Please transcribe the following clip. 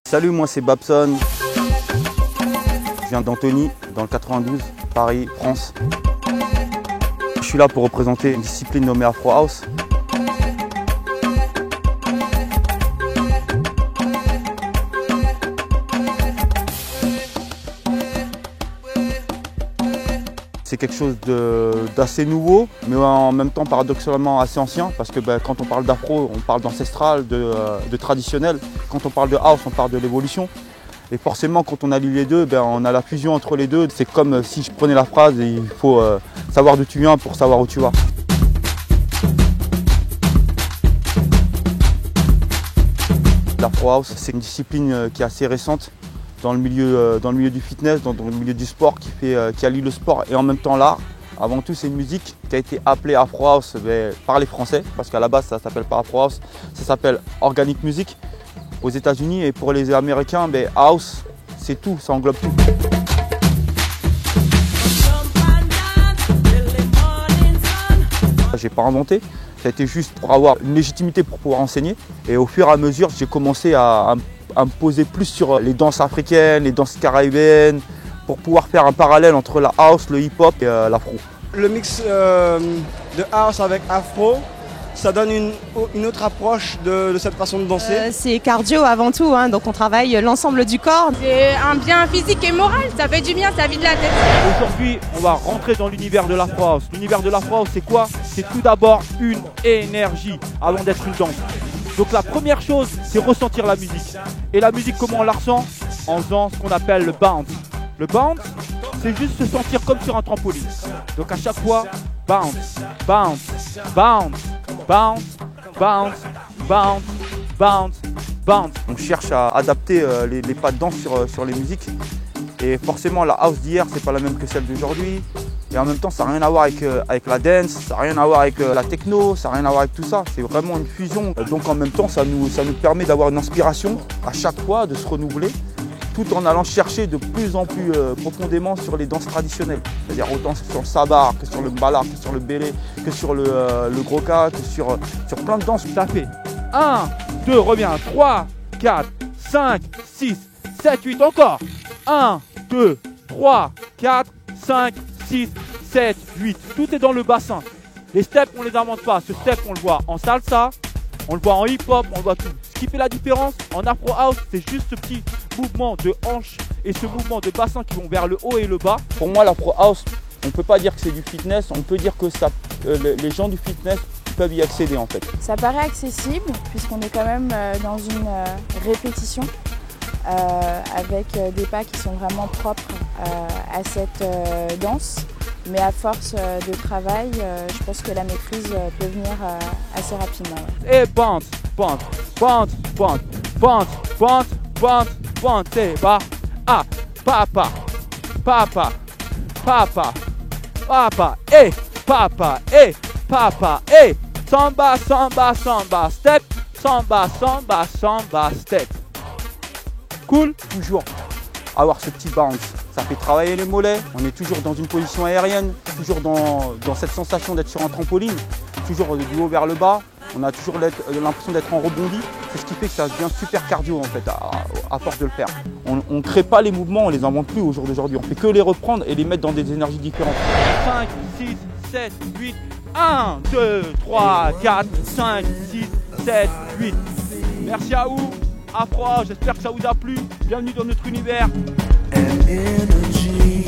Salut, moi c'est Babson. Je viens d'Antony, dans le 92, Paris, France. Je suis là pour représenter une discipline nommée Afro House. C'est quelque chose d'assez nouveau, mais en même temps paradoxalement assez ancien, parce que quand on parle d'afro, on parle d'ancestral, de traditionnel. Quand on parle de house, on parle de l'évolution. Et forcément, quand on allie les deux, on a la fusion entre les deux. C'est comme si je prenais la phrase, il faut savoir d'où tu viens pour savoir où tu vas. L'Afro House, c'est une discipline qui est assez récente dans le milieu du fitness, dans le milieu du sport, qui allie le sport et en même temps l'art. Avant tout, c'est une musique qui a été appelée Afro House par les Français, parce qu'à la base, ça ne s'appelle pas Afro House, ça s'appelle Organic Music aux États-Unis. Et pour les Américains, House, c'est tout, ça englobe tout. J'ai pas inventé, ça a été juste pour avoir une légitimité pour pouvoir enseigner. Et au fur et à mesure, j'ai commencé à me poser plus sur les danses africaines, les danses caribéennes, pour pouvoir faire un parallèle entre la house, le hip-hop et l'afro. Le mix de house avec afro, ça donne une autre approche de cette façon de danser. C'est cardio avant tout, donc on travaille l'ensemble du corps. C'est un bien physique et moral, ça fait du bien, ça vide la tête. Aujourd'hui, on va rentrer dans l'univers de l'Afro House. L'univers de l'Afro House, c'est quoi? C'est tout d'abord une énergie avant d'être une danse. Donc la première chose, c'est ressentir la musique. Et la musique, comment on la ressent? En faisant ce qu'on appelle le bounce. Le bounce, c'est juste se sentir comme sur un trampoline. Donc à chaque fois, bounce, bounce, bounce, bounce, bounce, bounce, bounce, bounce. On cherche à adapter les pas de danse sur les musiques. Et forcément, la house d'hier, c'est pas la même que celle d'aujourd'hui. Et en même temps, ça n'a rien à voir avec la dance, ça n'a rien à voir avec la techno, ça n'a rien à voir avec tout ça. C'est vraiment une fusion. Donc en même temps, ça nous permet d'avoir une inspiration à chaque fois, de se renouveler, tout en allant chercher de plus en plus profondément sur les danses traditionnelles. C'est-à-dire autant sur le sabar, que sur le mbala, que sur le bélé, que sur le groka, que sur plein de danses. Ça fait 1, 2, reviens, 3, 4, 5, 6, 7, 8, encore. 1, 2, 3, 4, 5, 6, 7, 8. Tout est dans le bassin. Les steps, on ne les invente pas. Ce step, on le voit en salsa, on le voit en hip-hop, on le voit tout. Ce qui fait la différence en Afro House, c'est juste ce petit mouvement de hanche et ce mouvement de bassin qui vont vers le haut et le bas. Pour moi, l'Afro House, on ne peut pas dire que c'est du fitness, on peut dire que les gens du fitness peuvent y accéder en fait. Ça paraît accessible puisqu'on est quand même dans une répétition avec des pas qui sont vraiment propres à cette danse. Mais à force de travail, je pense que la maîtrise peut venir assez rapidement. Et bounce, bounce, bounce, bounce, bounce, bounce, bounce, bounce, et bah, ah, papa, papa, papa, papa, et papa, et papa, et samba, samba, samba, step, samba, samba, samba, step. Cool? Toujours avoir ce petit bounce. Ça fait travailler les mollets, on est toujours dans une position aérienne, toujours dans cette sensation d'être sur un trampoline, toujours du haut vers le bas, on a toujours l'impression d'être en rebondi. C'est ce qui fait que ça devient super cardio en fait, à force de le faire. On ne crée pas les mouvements, on ne les invente plus au jour d'aujourd'hui, on fait que les reprendre et les mettre dans des énergies différentes. 5, 6, 7, 8, 1, 2, 3, 4, 5, 6, 7, 8. Merci à vous, Afro, j'espère que ça vous a plu. Bienvenue dans notre univers. And energy.